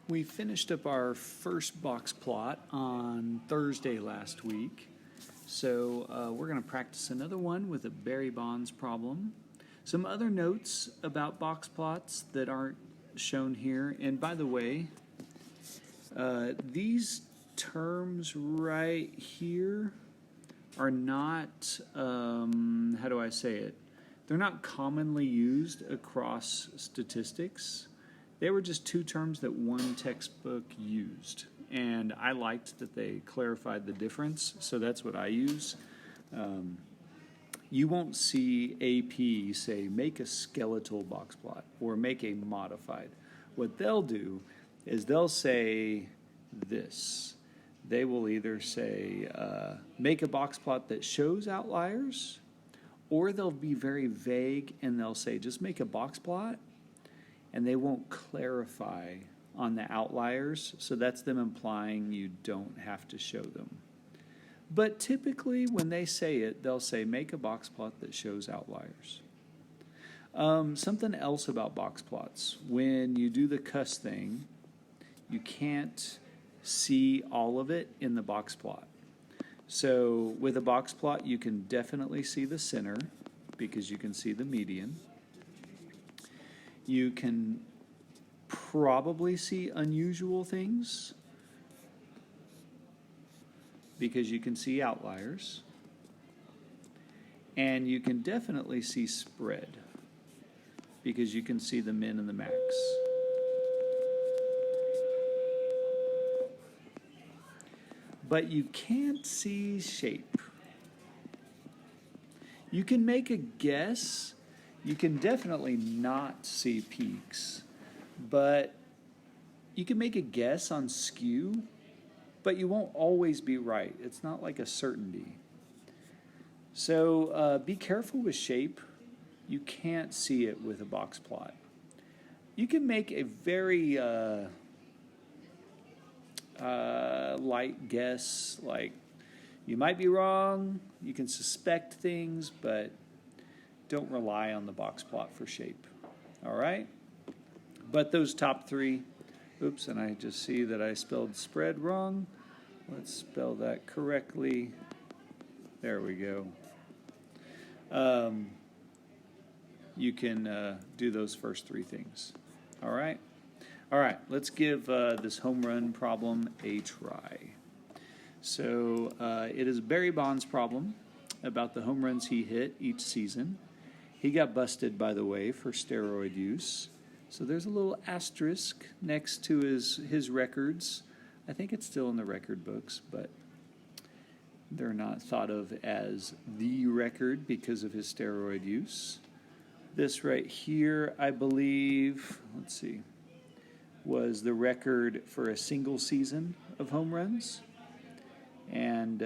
We finished up our first box plot on Thursday last week. So we're going to practice another one with a Barry Bonds problem. Some other notes about box plots that aren't shown here. And by the way, these terms right here are not, how do I say it? They're not commonly used across statistics. They were just two terms that one textbook used, and I liked that they clarified the difference, so that's what I use. You won't see AP say make a skeletal box plot or make a modified. What they'll do is they'll say this. They will either say make a box plot that shows outliers, or they'll be very vague and they'll say just make a box plot, and they won't clarify on the outliers, so that's them implying you don't have to show them. But typically when they say it, they'll say make a box plot that shows outliers. Something else about box plots, when you do the cuss thing, you can't see all of it in the box plot. So with a box plot, you can definitely see the center because you can see the median. You can probably see unusual things because you can see outliers. And you can definitely see spread because you can see the min and the max. But you can't see shape. You can make a guess. You can definitely not see peaks, but you can make a guess on skew, but you won't always be right. It's not like a certainty. So be careful with shape. You can't see it with a box plot. You can make a very light guess, like you might be wrong, you can suspect things, but don't rely on the box plot for shape. All right? But those top three, oops, and I just see that I spelled spread wrong. Let's spell that correctly. There we go. You can do those first three things. All right? All right, let's give this home run problem a try. So it is a Barry Bonds problem about the home runs he hit each season. He got busted, by the way, for steroid use. So there's a little asterisk next to his records. I think it's still in the record books, but they're not thought of as the record because of his steroid use. This right here, I believe, let's see, was the record for a single season of home runs. And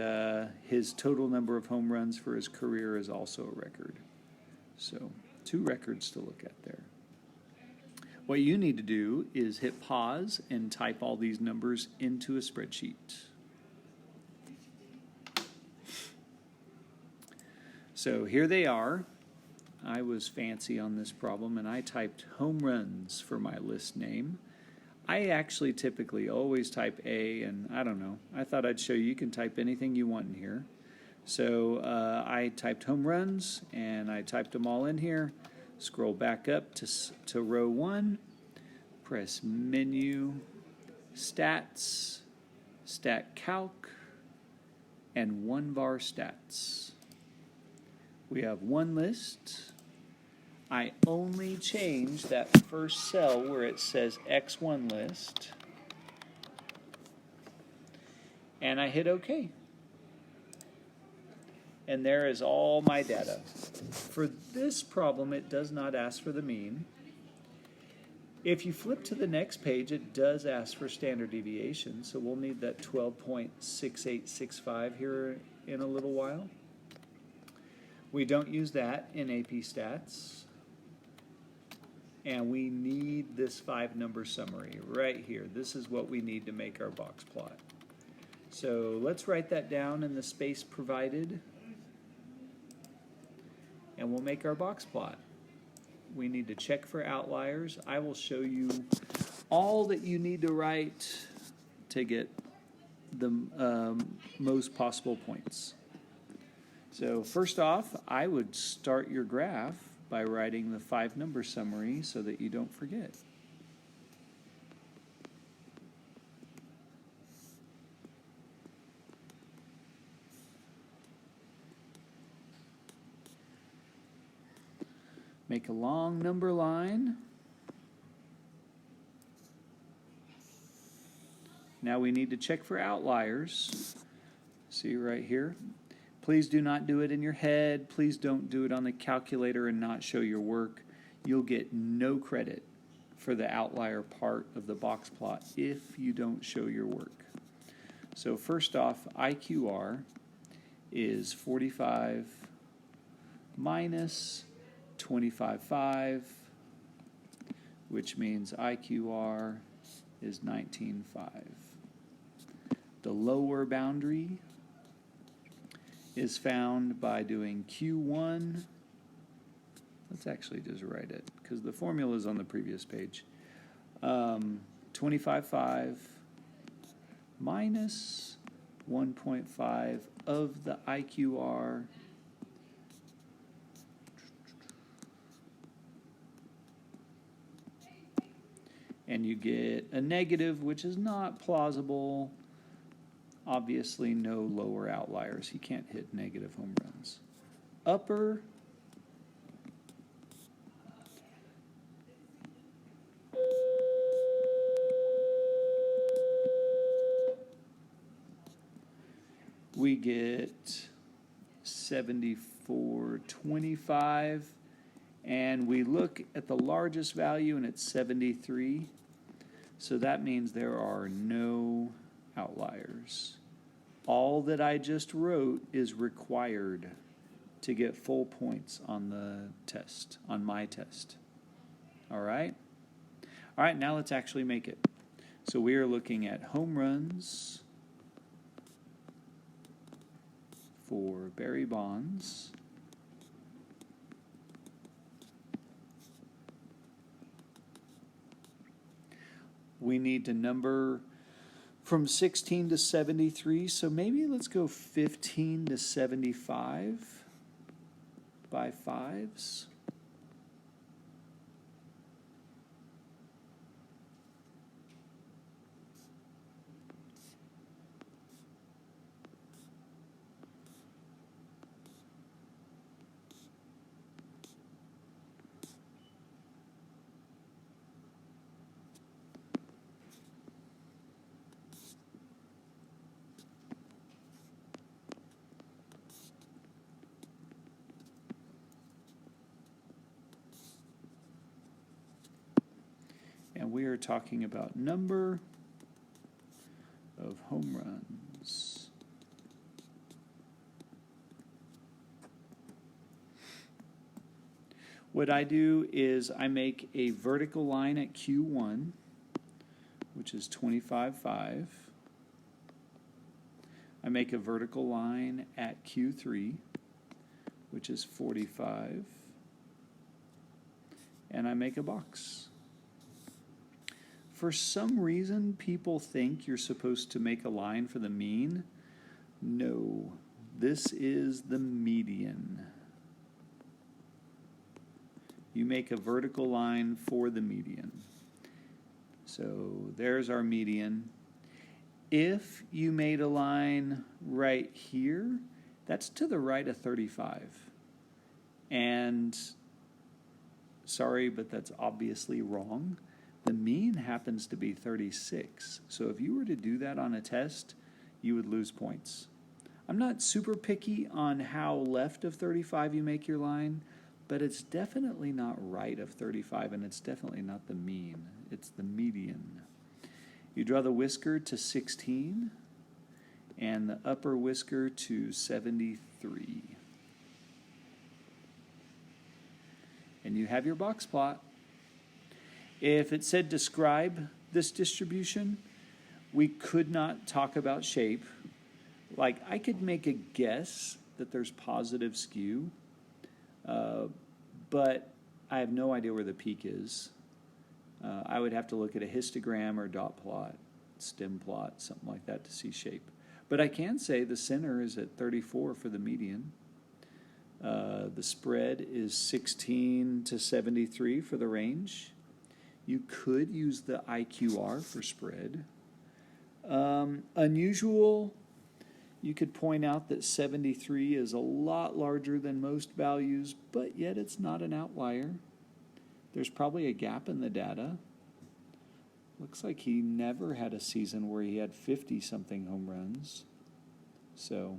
his total number of home runs for his career is also a record. So, two records to look at there. What you need to do is hit pause and type all these numbers into a spreadsheet. So here they are. I was fancy on this problem and I typed home runs for my list name. I actually typically always type A, and I don't know. I thought I'd show you. You can type anything you want in here. So I typed home runs, and I typed them all in here. Scroll back up to row 1. Press Menu, Stats, Stat Calc, and 1var Stats. We have one list. I only change that first cell where it says X1 list, and I hit OK. And there is all my data. For this problem, it does not ask for the mean. If you flip to the next page, it does ask for standard deviation, so we'll need that 12.6865 here in a little while. We don't use that in AP Stats. And we need this 5-number summary right here. This is what we need to make our box plot. So let's write that down in the space provided. And we'll make our box plot. We need to check for outliers. I will show you all that you need to write to get the most possible points. So first off, I would start your graph by writing the 5-number summary so that you don't forget. Make a long number line. Now we need to check for outliers. See right here? Please do not do it in your head. Please don't do it on the calculator and not show your work. You'll get no credit for the outlier part of the box plot if you don't show your work. So first off, IQR is 45 minus 25.5, which means IQR is 19.5. The lower boundary is found by doing Q1. Let's actually just write it because the formula is on the previous page. 25.5 minus 1.5 of the IQR and you get a negative, which is not plausible. Obviously, no lower outliers. He can't hit negative home runs. Upper we get 74.25, and we look at the largest value, and it's 73. So that means there are no outliers. All that I just wrote is required to get full points on the test, on my test. All right? All right, now let's actually make it. So we are looking at home runs for Barry Bonds. We need to number from 16 to 73, so maybe let's go 15 to 75 by fives. And we are talking about number of home runs. What I do is I make a vertical line at Q1, which is 25.5. I make a vertical line at Q3, which is 45. And I make a box. For some reason, people think you're supposed to make a line for the mean. No, this is the median. You make a vertical line for the median. So there's our median. If you made a line right here, that's to the right of 35. And sorry, but that's obviously wrong. The mean happens to be 36. So if you were to do that on a test, you would lose points. I'm not super picky on how left of 35 you make your line, but it's definitely not right of 35, and it's definitely not the mean. It's the median. You draw the whisker to 16 and the upper whisker to 73. And you have your box plot. If it said describe this distribution, we could not talk about shape. Like, I could make a guess that there's positive skew, but I have no idea where the peak is. I would have to look at a histogram or dot plot, stem plot, something like that to see shape. But I can say the center is at 34 for the median. The spread is 16 to 73 for the range. You could use the IQR for spread. Unusual, you could point out that 73 is a lot larger than most values, but yet it's not an outlier. There's probably a gap in the data. Looks like he never had a season where he had 50-something home runs. So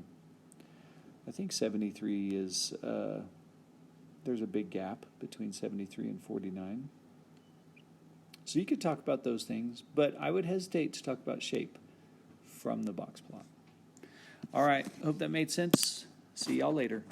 I think 73 is, there's a big gap between 73 and 49. So you could talk about those things, but I would hesitate to talk about shape from the box plot. All right, hope that made sense. See y'all later.